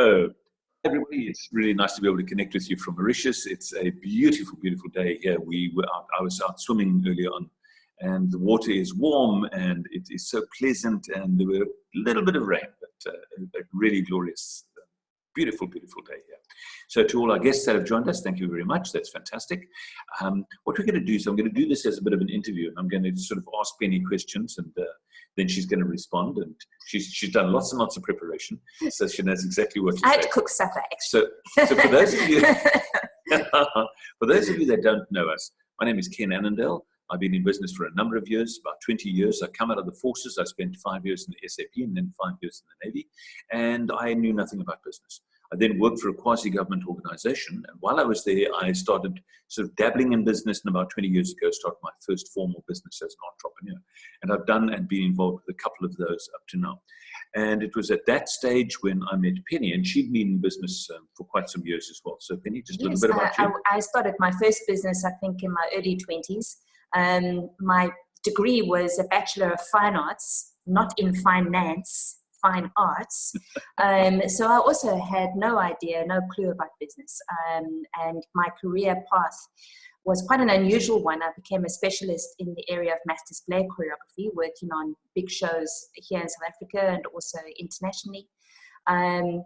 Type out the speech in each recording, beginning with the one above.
So, everybody, it's really nice to be able to connect with you from Mauritius. It's a beautiful, beautiful day here. I was out swimming earlier on, and the water is warm and it is so pleasant. And there were a little bit of rain, but a really glorious, beautiful, beautiful day here. So, to all our guests that have joined us, thank you very much. That's fantastic. What we're going to do is I'm going to do this as a bit of an interview, and I'm going to sort of ask Penny questions, and then she's going to respond. And she's done lots and lots of preparation, so she knows exactly what to say. I had to cook supper, actually. So for those of you, that don't know us, my name is Ken Annandale. I've been in business for a number of years, about 20 years. I come out of the forces. I spent 5 years in the SAP and then 5 years in the Navy, and I knew nothing about business. I then worked for a quasi-government organization, and while I was there, I started sort of dabbling in business, and about 20 years ago, started my first formal business as an entrepreneur. And I've done and been involved with a couple of those up to now. And it was at that stage when I met Penny, and she'd been in business for quite some years as well. So Penny, just a little bit about you. I started my first business, I think, in my early 20s. My degree was a Bachelor of Fine Arts, not in finance, fine arts. So I also had no idea, no clue about business. And my career path was quite an unusual one. I became a specialist in the area of mass display choreography, working on big shows here in South Africa and also internationally. And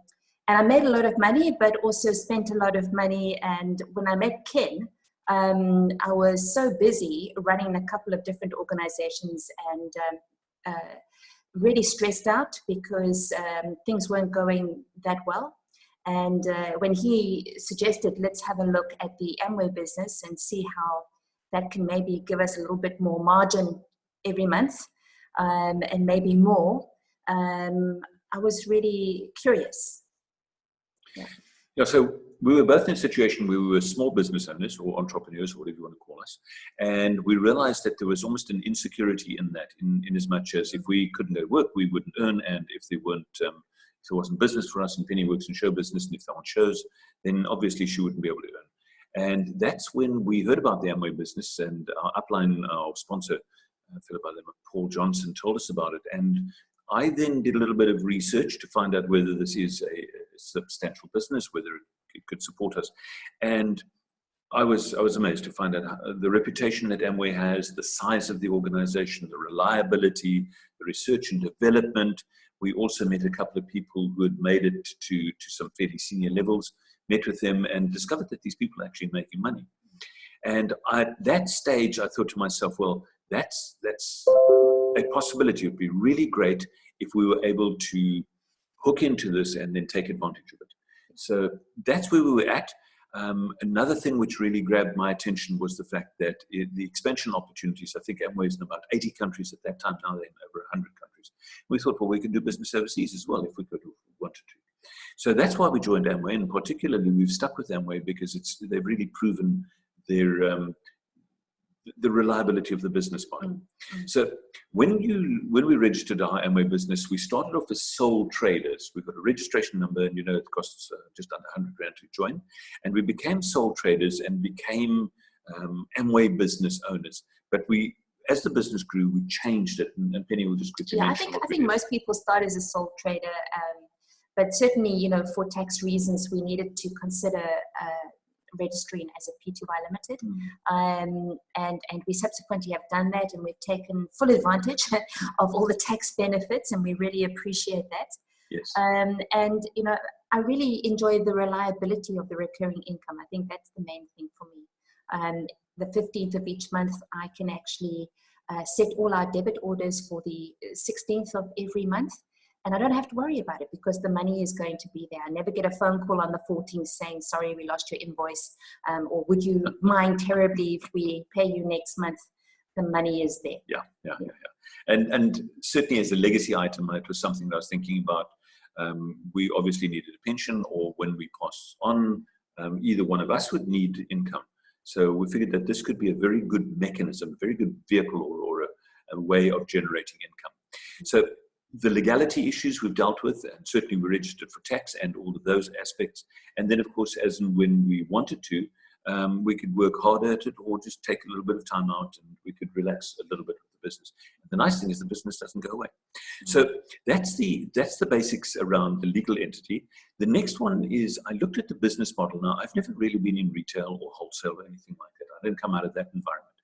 I made a lot of money, but also spent a lot of money. And when I met Ken, I was so busy running a couple of different organizations and really stressed out because things weren't going that well. And when he suggested, let's have a look at the Amway business and see how that can maybe give us a little bit more margin every month and maybe more, I was really curious. Yeah, so we were both in a situation where we were small business owners or entrepreneurs, or whatever you want to call us. And we realized that there was almost an insecurity in that, in as much as if we couldn't go to work, we wouldn't earn. And if there wasn't business for us, and Penny works in show business, and if there aren't shows, then obviously she wouldn't be able to earn. And that's when we heard about the Amway business, and our upline, our sponsor, a fellow by the name of Paul Johnson, told us about it. And I then did a little bit of research to find out whether this is a substantial business, whether it could support us. And I was amazed to find out the reputation that Amway has, the size of the organization, the reliability, the research and development. We also met a couple of people who had made it to some fairly senior levels, met with them and discovered that these people are actually making money. And at that stage, I thought to myself, well, that's a possibility. It would be really great if we were able to hook into this and then take advantage of it. So that's where we were at. Another thing which really grabbed my attention was the fact that the expansion opportunities, I think Amway is in about 80 countries at that time. Now they're in over 100 countries. We thought, well, we could do business overseas as well if we wanted to. So that's why we joined Amway, and particularly we've stuck with Amway because they've really proven the reliability of the business model. Mm-hmm. So when we registered our Amway business, we started off as sole traders. We got a registration number, and it costs just under 100 Rand to join. And we became sole traders and became Amway business owners. But as the business grew, we changed it. And Penny will just quickly mention. I think most people start as a sole trader, but certainly, for tax reasons, we needed to consider registering as a PTY Limited. And we subsequently have done that, and we've taken full advantage of all the tax benefits, and we really appreciate that. Yes. I really enjoy the reliability of the recurring income. I think that's the main thing for me. The 15th of each month, I can actually set all our debit orders for the 16th of every month. And I don't have to worry about it because the money is going to be there. I never get a phone call on the 14th saying, sorry, we lost your invoice. Or would you mind terribly if we pay you next month? The money is there. Yeah. And certainly as a legacy item, it was something that I was thinking about. We obviously needed a pension, or when we pass on, either one of us would need income. So we figured that this could be a very good mechanism, a very good vehicle or a way of generating income. So the legality issues we've dealt with, and certainly we registered for tax and all of those aspects. And then, of course, as and when we wanted to, we could work harder at it or just take a little bit of time out and we could relax a little bit with the business. The nice thing is the business doesn't go away. So that's the basics around the legal entity. The next one is I looked at the business model. Now, I've never really been in retail or wholesale or anything like that. I didn't come out of that environment.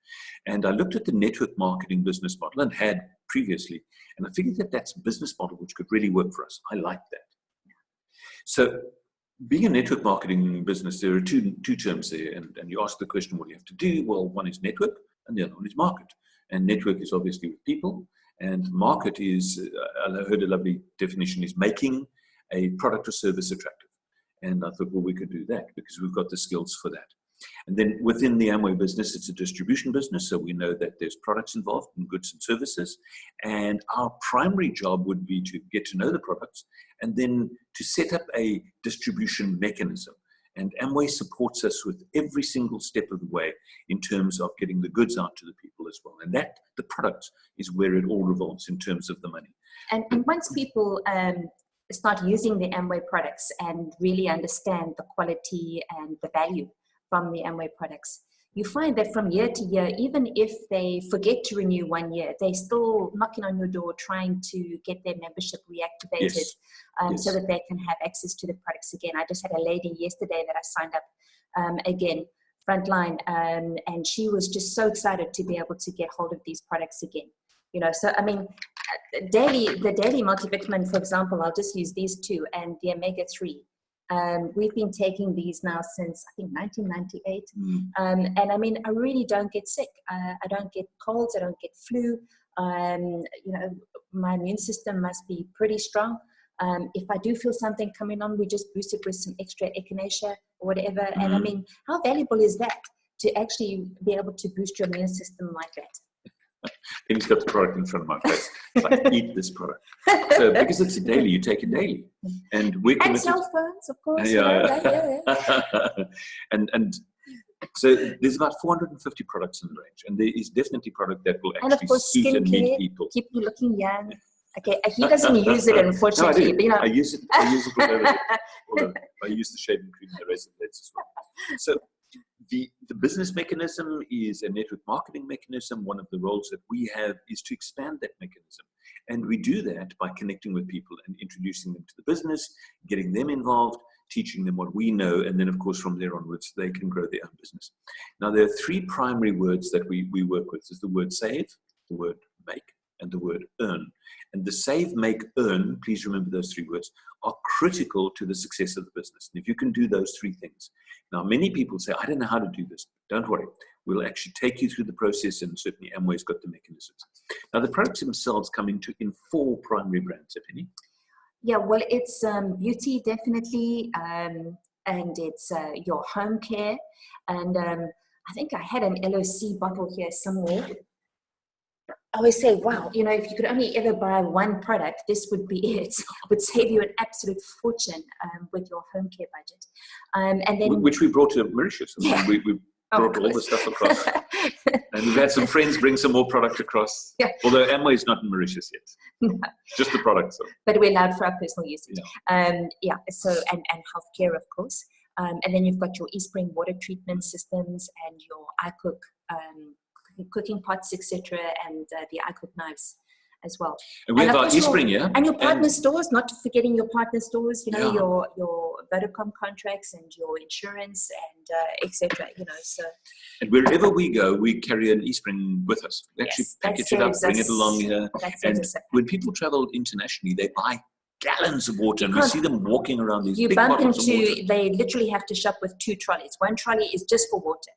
And I looked at the network marketing business model and had previously, and I figured that that's a business model which could really work for us. I like that. So being a network marketing business, there are two terms there. And you ask the question, what do you have to do? Well, one is network and the other one is market. And network is obviously with people. And market is, I heard a lovely definition, is making a product or service attractive. And I thought, well, we could do that because we've got the skills for that. And then within the Amway business, it's a distribution business. So we know that there's products involved and goods and services. And our primary job would be to get to know the products and then to set up a distribution mechanism. And Amway supports us with every single step of the way in terms of getting the goods out to the people as well. And that, the product, is where it all revolves in terms of the money. And once people start using the Amway products and really understand the quality and the value from the Amway products, you find that from year to year, even if they forget to renew 1 year, they're still knocking on your door trying to get their membership reactivated. Yes. Yes. So that they can have access to the products again. I just had a lady yesterday that I signed up again, Frontline, and she was just so excited to be able to get hold of these products again. You know, so I mean, the daily multivitamin, for example, I'll just use these two, and the omega-3. We've been taking these now since, I think, 1998. And I mean, I really don't get sick. I don't get colds. I don't get flu. You know, my immune system must be pretty strong. If I do feel something coming on, we just boost it with some extra echinacea or whatever. And I mean, how valuable is that to actually be able to boost your immune system like that? He's got the product in front of my face. It's like, eat this product. So because it's a daily, you take it daily. And we're committed. And cell phones, of course. Yeah. And so there's about 450 products in the range. And there is definitely product that will actually and of course, suit and meet people. Keep you looking young. Okay, he doesn't use it, unfortunately. No, I do. But, you know. I use it with everything. I use the shaving cream and the razor blades as well. So the business mechanism is a network marketing mechanism. One of the roles that we have is to expand that mechanism. And we do that by connecting with people and introducing them to the business, getting them involved, teaching them what we know, and then, of course, from there onwards, they can grow their own business. Now, there are three primary words that we work with. There's the word save, the word make, and the word earn. And the save, make, earn, please remember those three words, are critical to the success of the business. And if you can do those three things. Now, many people say, I don't know how to do this. Don't worry. We'll actually take you through the process, and certainly Amway's got the mechanisms. Now, the products themselves come in four primary brands, Penny. Yeah, well, it's beauty, definitely, and it's your home care. And I think I had an LOC bottle here somewhere. I always say, wow, you know, if you could only ever buy one product, this would be it. It would save you an absolute fortune with your home care budget. And then, which we brought to Mauritius. Yeah. We brought all the stuff across. And we've had some friends bring some more product across. Yeah. Although Amway is not in Mauritius yet. No. Just the product. So. But we're allowed for our personal usage. Yeah. So, and healthcare, of course. And then you've got your eSpring water treatment systems and your iCook cooking pots, etc., and the iCook knives as well. And we have our eSpring, yeah? And your partner stores, not forgetting your partner stores, you know, Yeah. your Vodacom contracts and your insurance and etc., you know, so. And wherever we go, we carry an eSpring with us. We actually package it up, bring it along here. And when people travel internationally, they buy gallons of water, and we see them walking around these big bottles of water. They literally have to shop with 2 trolleys. One trolley is just for water,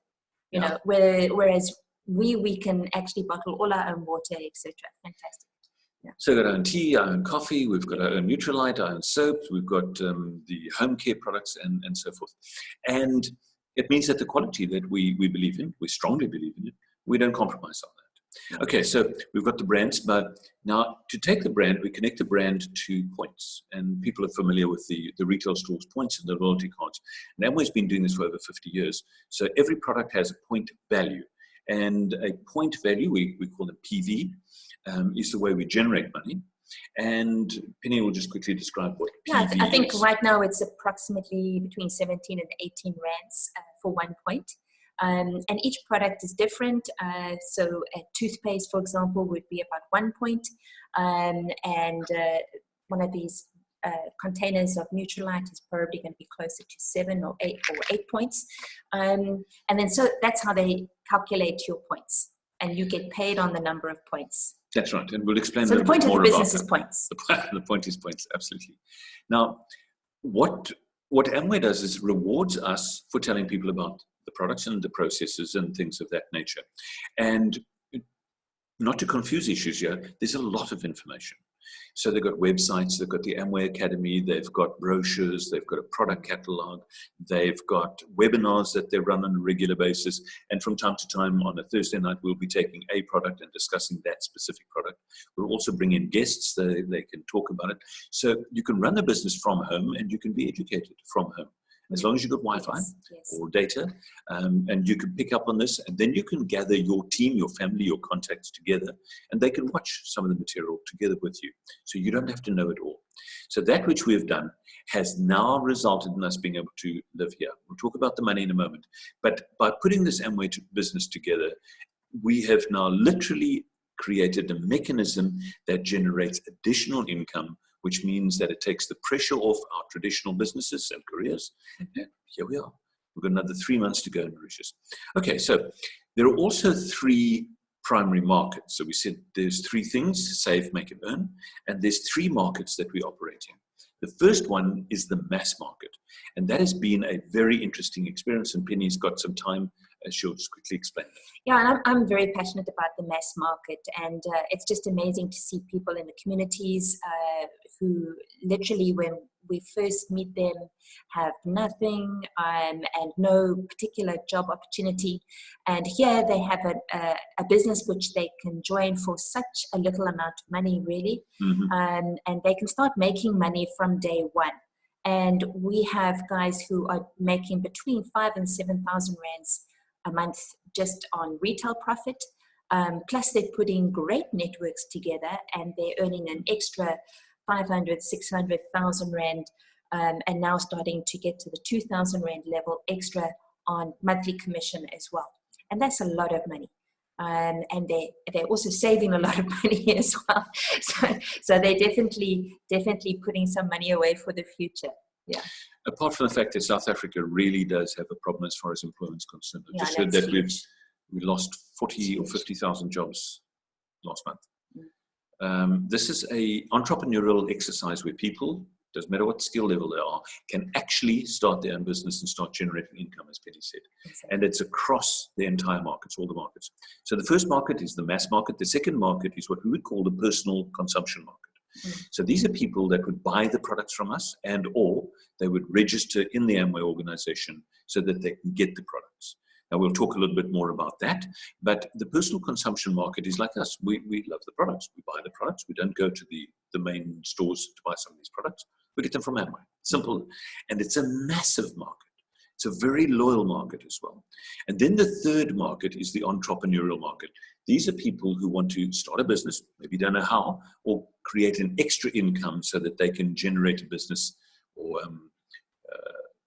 you know, whereas we can actually bottle all our own water, etc. Fantastic. Yeah. So we've got our own tea, our own coffee, we've got our own Nutrilite, our own soaps, we've got the home care products and so forth. And it means that the quality that we believe in, we strongly believe in it, we don't compromise on that. Okay, so we've got the brands, but now to take the brand, we connect the brand to points. And people are familiar with the retail stores' points and the loyalty cards. And Amway's been doing this for over 50 years. So every product has a point value. And a point value, we call them PV, is the way we generate money. And Penny will just quickly describe what PV is. I think right now it's approximately between 17 and 18 rands for 1 point. And each product is different. So a toothpaste, for example, would be about 1 point. And one of these containers of Nutrilite is probably going to be closer to 7 or 8 points. And then so that's how they calculate your points. And you get paid on the number of points. That's right. And we'll explain so a the little point bit of more the about business is points. The point is points, absolutely. Now, what Amway does is rewards us for telling people about the products and the processes and things of that nature. And not to confuse issues here, there's a lot of information. So they've got websites, they've got the Amway Academy, they've got brochures, they've got a product catalog, they've got webinars that they run on a regular basis. And from time to time on a Thursday night, we'll be taking a product and discussing that specific product. We'll also bring in guests, they can talk about it. So you can run a business from home and you can be educated from home. As long as you've got Wi-Fi or data, and you can pick up on this, and then you can gather your team, your family, your contacts together, and they can watch some of the material together with you. So you don't have to know it all. So that which we have done has now resulted in us being able to live here. We'll talk about the money in a moment. But by putting this Amway business together, we have now literally created a mechanism that generates additional income, which means that it takes the pressure off our traditional businesses and careers. And here we are. We've got another 3 months to go in Mauritius. Okay, so there are also 3 primary markets. So we said there's 3 things: save, make, and earn. And there's 3 markets that we operate in. The first one is the mass market. And that has been a very interesting experience. And Penny's got some time. She'll just quickly explain that. Yeah, and I'm very passionate about the mass market, and it's just amazing to see people in the communities who literally, when we first meet them, have nothing and no particular job opportunity, and here they have a business which they can join for such a little amount of money, really, and they can start making money from day one. And we have guys who are making between 5,000 and 7,000 rands a month just on retail profit. Plus they're putting great networks together and they're earning an extra 500, 600,000 rand, and now starting to get to the 2,000 rand level extra on monthly commission as well. And that's a lot of money. And they're also saving a lot of money as well. So they're definitely putting some money away for the future. Yeah. Apart from the fact that South Africa really does have a problem as far as employment is concerned. I just heard that we lost 40 or 50,000 jobs last month. This is a entrepreneurial exercise where people, doesn't matter what skill level they are, can actually start their own business and start generating income, as Penny said. Exactly. And it's across the entire markets, all the markets. So the first market is the mass market. The second market is what we would call the personal consumption market. So these are people that would buy the products from us, and or they would register in the Amway organization so that they can get the products. Now we'll talk a little bit more about that, but the personal consumption market is like us. We love the products. We buy the products. We don't go to the main stores to buy some of these products. We get them from Amway. Simple. And it's a massive market. It's a very loyal market as well. And then the third market is the entrepreneurial market. These are people who want to start a business, maybe don't know how, or create an extra income so that they can generate a business or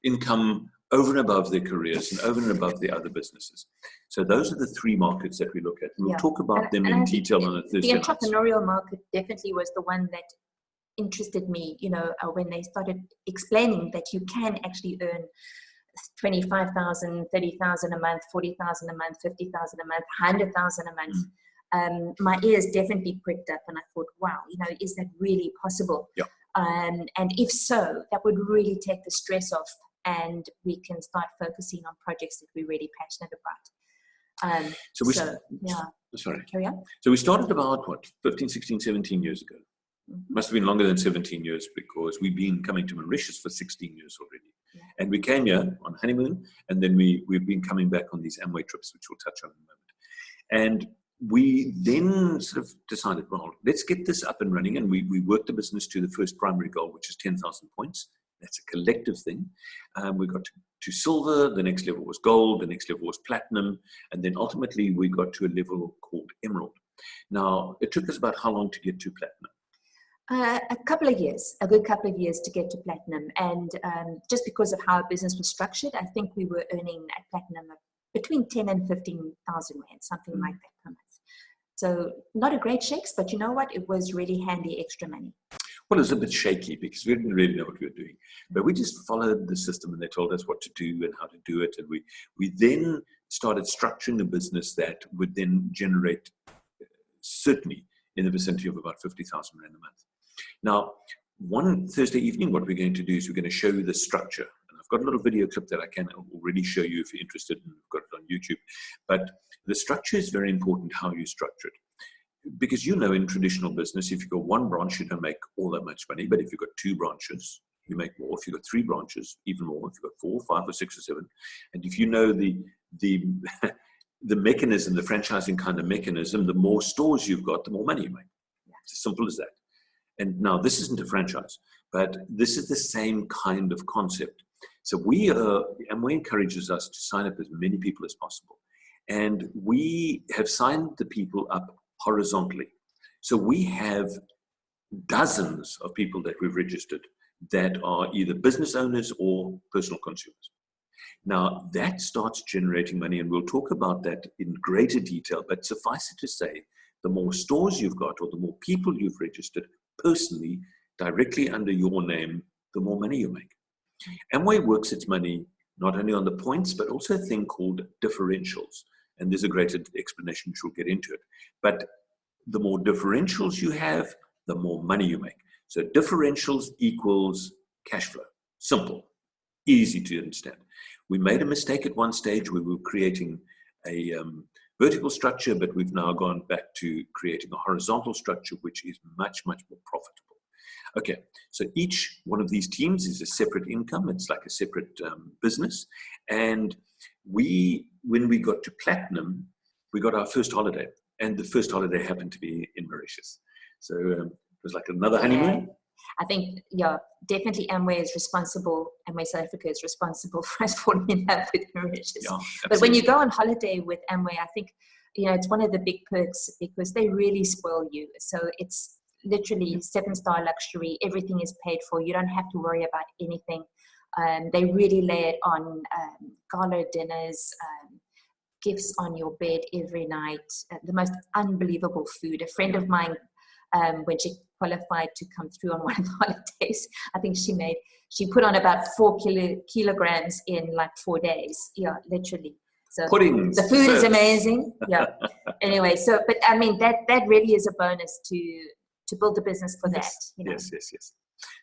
income over and above their careers and over and above the other businesses. So those are the 3 markets that we look at. We'll talk about them in detail on a Thursday night. The entrepreneurial market definitely was the one that interested me, when they started explaining that you can actually earn 25,000, 30,000 a month, 40,000 a month, 50,000 a month, 100,000 a month. My ears definitely pricked up and I thought, wow, is that really possible? Yeah. And if so, that would really take the stress off and we can start focusing on projects that we're really passionate about. Sorry. Carry on. So we started about, 15, 16, 17 years ago. Must have been longer than 17 years because we've been coming to Mauritius for 16 years already. Yeah. And we came here on honeymoon, and then we've been coming back on these Amway trips, which we'll touch on in a moment. And we then sort of decided, well, let's get this up and running. And we worked the business to the first primary goal, which is 10,000 points. That's a collective thing. We got to silver, the next level was gold, the next level was platinum, and then ultimately we got to a level called emerald. Now, it took us about how long to get to platinum? A couple of years, a good couple of years to get to platinum. And just because of how our business was structured, I think we were earning at platinum between 10 and 15,000 rand, something like that per month. So not a great shakes, but you know what? It was really handy extra money. Well, it was a bit shaky because we didn't really know what we were doing, but we just followed the system and they told us what to do and how to do it. And we then started structuring a business that would then generate certainly in the vicinity of about 50,000 rand a month. Now, one Thursday evening, what we're going to do is we're going to show you the structure. And I've got a little video clip that I can already show you if you're interested, and we've got it on YouTube. But the structure is very important, how you structure it. Because in traditional business, if you've got one branch, you don't make all that much money. But if you've got 2 branches, you make more. If you've got 3 branches, even more. If you've got 4, 5, or 6, or 7. And if you know the mechanism, the franchising kind of mechanism, the more stores you've got, the more money you make. It's as simple as that. And now this isn't a franchise, but this is the same kind of concept. So Amway encourages us to sign up as many people as possible. And we have signed the people up horizontally. So we have dozens of people that we've registered that are either business owners or personal consumers. Now that starts generating money, and we'll talk about that in greater detail, but suffice it to say, the more stores you've got or the more people you've registered personally, directly under your name, the more money you make. Amway works its money not only on the points, but also a thing called differentials. And there's a greater explanation which we'll get into it. But the more differentials you have, the more money you make. So differentials equals cash flow. Simple, easy to understand. We made a mistake at one stage. We were creating a vertical structure, but we've now gone back to creating a horizontal structure, which is much, much more profitable. Okay, so each one of these teams is a separate income. It's like a separate business. And when we got to platinum, we got our first holiday. And the first holiday happened to be in Mauritius. So it was like another honeymoon. I think, definitely Amway South Africa is responsible for us falling in love with Mauritius. Yeah, but when you go on holiday with Amway, I think, it's one of the big perks because they really spoil you. So it's literally 7-star luxury. Everything is paid for. You don't have to worry about anything. They really lay it on gala dinners, gifts on your bed every night, the most unbelievable food. A friend of mine, when she qualified to come through on one of the holidays, I think she put on about 4 kilograms in like 4 days. Yeah, literally. So Puddings, the food is amazing. Yeah. Anyway, but I mean that really is a bonus to build a business for that. Yes.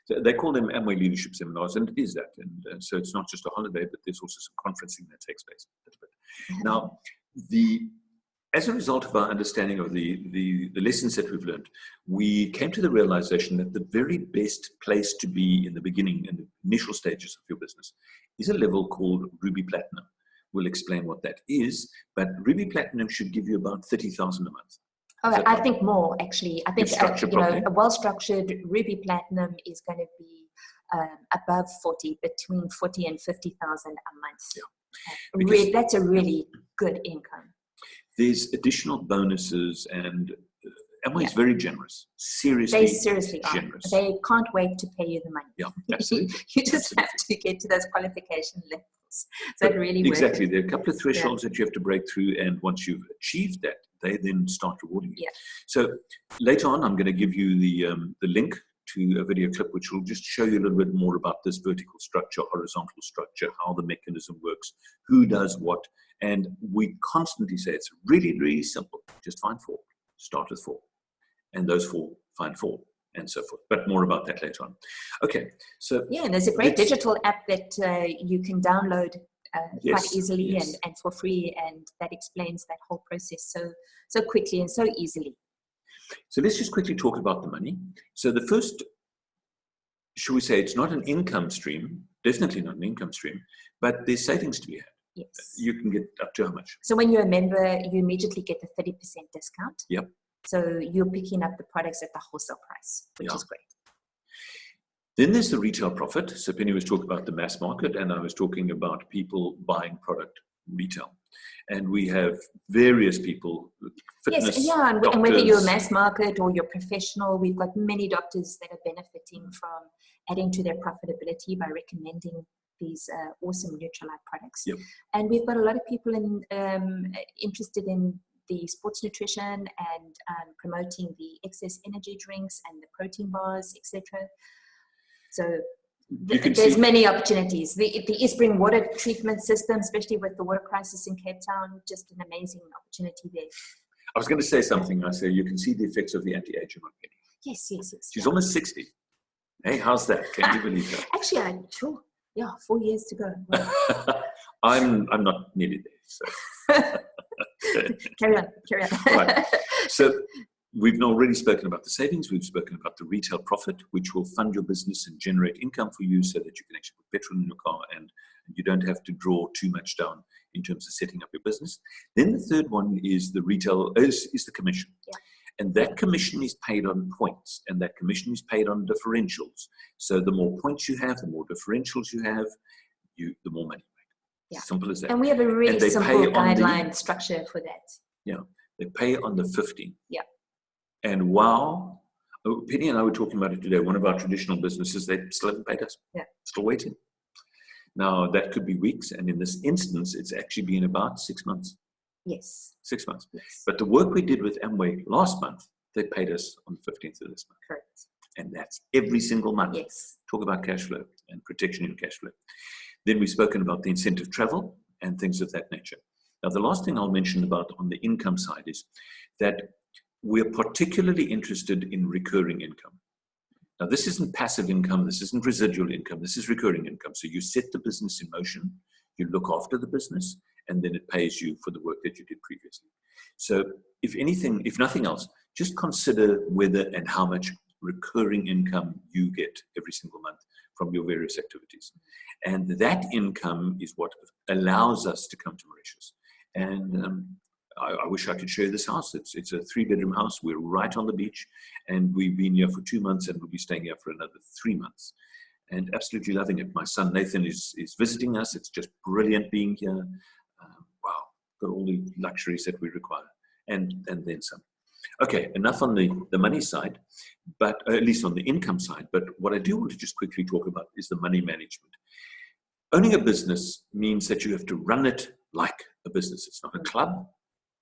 So they call them Amway Leadership Seminars, and it is that. And so it's not just a holiday, but there's also some conferencing that takes place. Now, as a result of our understanding of the lessons that we've learned, we came to the realization that the very best place to be in the beginning, in the initial stages of your business, is a level called Ruby Platinum. We'll explain what that is, but Ruby Platinum should give you about 30,000 a month. Oh, I think more, actually. I think a well-structured Ruby Platinum is going to be above 40, between 40 and 50,000 a month. Yeah. That's a really good income. There's additional bonuses, and Amway is very generous. Seriously, they seriously generous. Are. They can't wait to pay you the money. Yeah, absolutely. You just have to get to those qualification levels. So it really works. Exactly. There are a couple of thresholds that you have to break through, and once you've achieved that, they then start rewarding you. Yeah. So later on, I'm going to give you the link to a video clip which will just show you a little bit more about this vertical structure, horizontal structure, how the mechanism works, who does what. And we constantly say it's really, really simple. Just find 4. Start with 4. And those 4 find 4, and so forth. But more about that later on. Okay. So and there's a great digital app that you can download quite easily and for free, and that explains that whole process so quickly and so easily. So let's just quickly talk about the money. So the first, should we say, it's not an income stream, definitely not an income stream, but there's savings to be had. Yes. You can get up to how much? So when you're a member, you immediately get the 30% discount. Yep. So you're picking up the products at the wholesale price, which is great. Then there's the retail profit. So Penny was talking about the mass market, and I was talking about people buying product retail. And we have various people, fitness doctors. And whether you're a mass market or you're professional, we've got many doctors that are benefiting from adding to their profitability by recommending these awesome Nutrilite products. Yep. And we've got a lot of people interested in the sports nutrition and promoting the excess energy drinks and the protein bars, etc. So there's many opportunities. The East Spring water treatment system, especially with the water crisis in Cape Town, just an amazing opportunity there. I was going to say something. I say you can see the effects of the anti-aging on Penny. Yes. She's almost 60. Hey, how's that? Can you believe that? Actually, sure. Yeah, 4 years to go. Wow. I'm not nearly there. So. Carry on. Right. So we've already spoken about the savings. We've spoken about the retail profit, which will fund your business and generate income for you so that you can actually put petrol in your car and you don't have to draw too much down in terms of setting up your business. Then the third one is the retail, is the commission. Yeah. And that commission is paid on points, and that commission is paid on differentials. So the more points you have, the more differentials you have, the more money you make. Yeah. Simple as that. And we have a really simple guideline structure for that. Yeah. They pay on the 15. Yeah. And wow, Penny and I were talking about it today. One of our traditional businesses, they still haven't paid us. Yeah. Still waiting. Now, that could be weeks. And in this instance, it's actually been about 6 months. Yes. 6 months. Yes. But the work we did with Amway last month, they paid us on the 15th of this month. Correct. And that's every single month. Yes. Talk about cash flow and protection in cash flow. Then we've spoken about the incentive travel and things of that nature. Now, the last thing I'll mention about on the income side is that we're particularly interested in recurring income. Now, this isn't passive income. This isn't residual income. This is recurring income. So you set the business in motion, you look after the business, and then it pays you for the work that you did previously. So if anything, if nothing else, just consider whether and how much recurring income you get every single month from your various activities. And that income is what allows us to come to Mauritius. And I wish I could share this house. It's a 3-bedroom house. We're right on the beach, and we've been here for 2 months, and we'll be staying here for another 3 months. And absolutely loving it. My son Nathan is visiting us. It's just brilliant being here. Wow, got all the luxuries that we require, and then some. Okay, enough on the money side, but at least on the income side. But what I do want to just quickly talk about is the money management. Owning a business means that you have to run it like a business. It's not a club.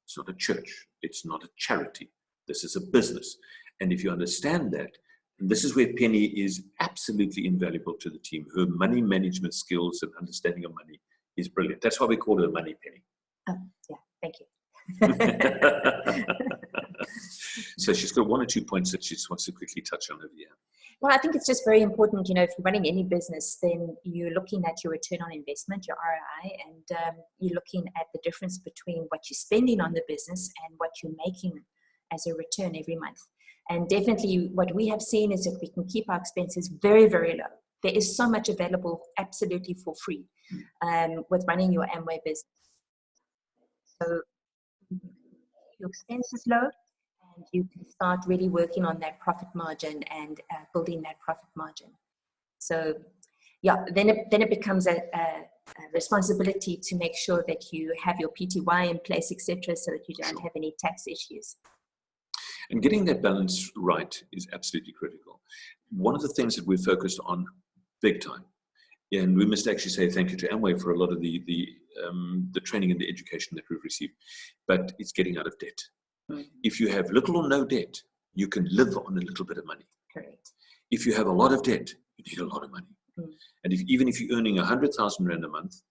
It's not a church. It's not a charity. This is a business. And if you understand that, and this is where Penny is absolutely invaluable to the team. Her money management skills and understanding of money is brilliant. That's why we call her Money Penny. Oh, yeah. Thank you. So she's got 1 or 2 points that she just wants to quickly touch on over here. Well, I think it's just very important, if you're running any business, then you're looking at your return on investment, your ROI, and you're looking at the difference between what you're spending on the business and what you're making as a return every month. And definitely what we have seen is that we can keep our expenses very, very low. There is so much available absolutely for free with running your Amway business. So your expenses low, and you can start really working on that profit margin and building that profit margin. So yeah, then it becomes a responsibility to make sure that you have your PTY in place, etc., so that you don't have any tax issues. And getting that balance right is absolutely critical. One of the things that we're focused on big time, and we must actually say thank you to Amway for a lot of the training and the education that we've received, but it's getting out of debt. If you have little or no debt, you can live on a little bit of money. Correct. If you have a lot of debt, you need a lot of money. And even if you're earning 100,000 Rand a month,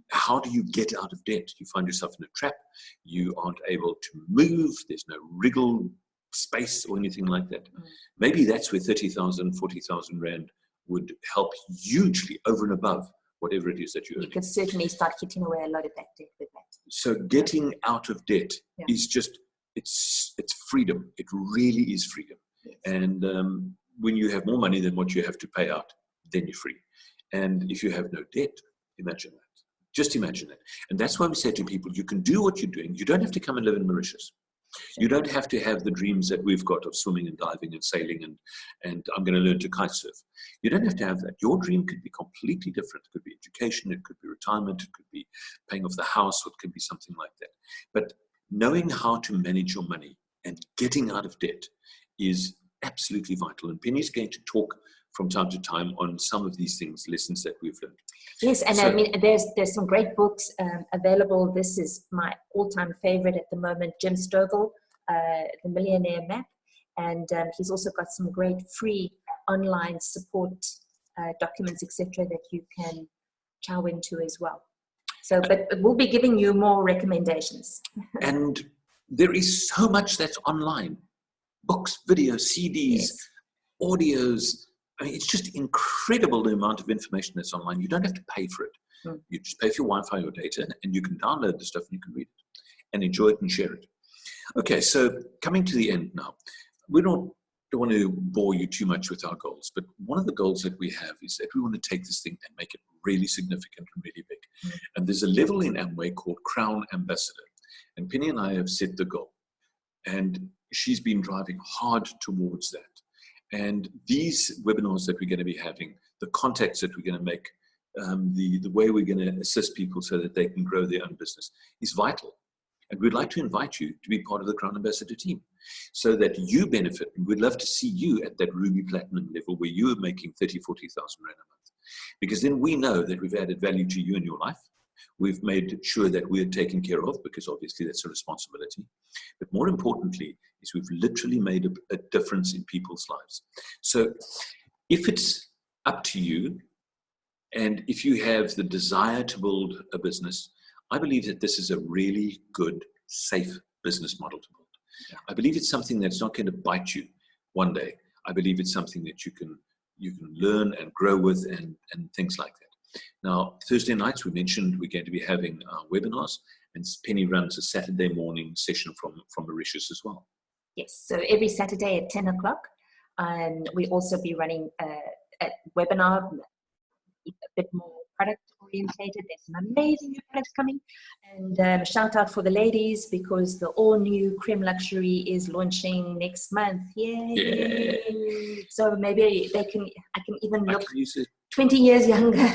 how do you get out of debt? You find yourself in a trap. You aren't able to move. There's no wriggle space or anything like that. Maybe that's where 30,000, 40,000 Rand would help hugely over and above whatever it is that you're earning. You could certainly start getting away a lot of that debt with that. So getting out of debt is just, it's freedom. It really is freedom. Yes. And when you have more money than what you have to pay out, then you're free. And if you have no debt, imagine that. Just imagine that. And that's why we say to people, you can do what you're doing. You don't have to come and live in Mauritius. You don't have to have the dreams that we've got of swimming and diving and sailing and I'm going to learn to kite surf. You don't have to have that. Your dream could be completely different. It could be education, it could be retirement, it could be paying off the house, or it could be something like that. But knowing how to manage your money and getting out of debt is absolutely vital. And Penny's going to talk from time to time on some of these things, lessons that we've learned. Yes, and I mean, there's some great books available. This is my all-time favorite at the moment, Jim Stovall, The Millionaire Map. And he's also got some great free online support documents, etc., that you can chow into as well. So, but we'll be giving you more recommendations. And there is so much that's online. Books, videos, CDs, Yes. audios. I mean, it's just incredible the amount of information that's online. You don't have to pay for it. You just pay for your Wi-Fi or data, and you can download the stuff and you can read it and enjoy it and share it. Okay, so coming to the end now. We don't want to bore you too much with our goals, but one of the goals that we have is that we want to take this thing and make it really significant and really big. And there's a level in Amway called Crown Ambassador. And Penny and I have set the goal. And she's been driving hard towards that. And these webinars that we're going to be having, the contacts that we're going to make, the way we're going to assist people so that they can grow their own business is vital. And we'd like to invite you to be part of the Crown Ambassador team so that you benefit. And we'd love to see you at that Ruby Platinum level where you are making 30,000, 40,000 Rand a month. Because then we know that we've added value to you in your life. We've made sure that we're taken care of, because obviously that's a responsibility. But more importantly is we've literally made a difference in people's lives. So if it's up to you, and if you have the desire to build a business, I believe that this is a really good, safe business model to build. Yeah. I believe it's something that's not going to bite you one day. I believe it's something that you can learn and grow with and things like that. Now, Thursday nights, we mentioned we're going to be having webinars, and Penny runs a Saturday morning session from Mauritius as well. Yes, so every Saturday at 10 o'clock. We also be running a webinar, a bit more product orientated. There's some amazing new products coming, and shout out for the ladies, because the all new Creme Luxury is launching next month. Yay! Yeah. So maybe I can even look 20 years younger.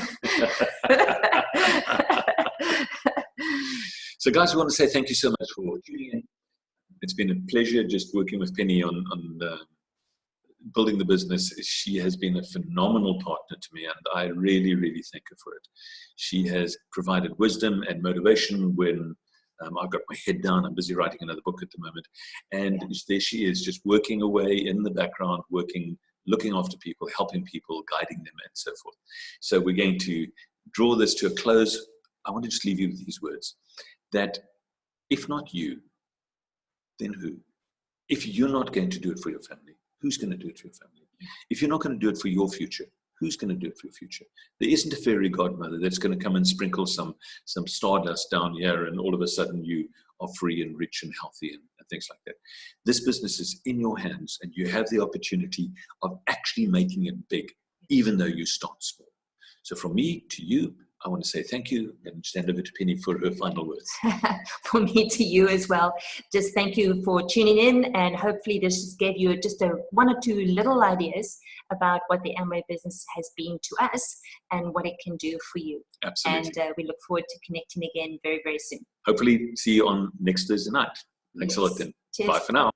So guys, we want to say thank you so much for tuning in. It's been a pleasure just working with Penny on building the business. She has been a phenomenal partner to me, and I really, really thank her for it. She has provided wisdom and motivation when I've got my head down. I'm busy writing another book at the moment. And there she is, just working away in the background, looking after people, helping people, guiding them, and so forth. So we're going to draw this to a close. I want to just leave you with these words, that if not you, then who? If you're not going to do it for your family, who's going to do it for your family? If you're not going to do it for your future, who's going to do it for your future? There isn't a fairy godmother that's going to come and sprinkle some stardust down here and all of a sudden you are free and rich and healthy and things like that. This business is in your hands, and you have the opportunity of actually making it big, even though you start small. So from me to you, I want to say thank you, and stand over to Penny for her final words. For me to you as well. Just thank you for tuning in, and hopefully this just gave you just one or two little ideas about what the Amway business has been to us and what it can do for you. Absolutely. And we look forward to connecting again very, very soon. Hopefully see you on next Thursday night. Thanks a lot then. Cheers. Bye for now.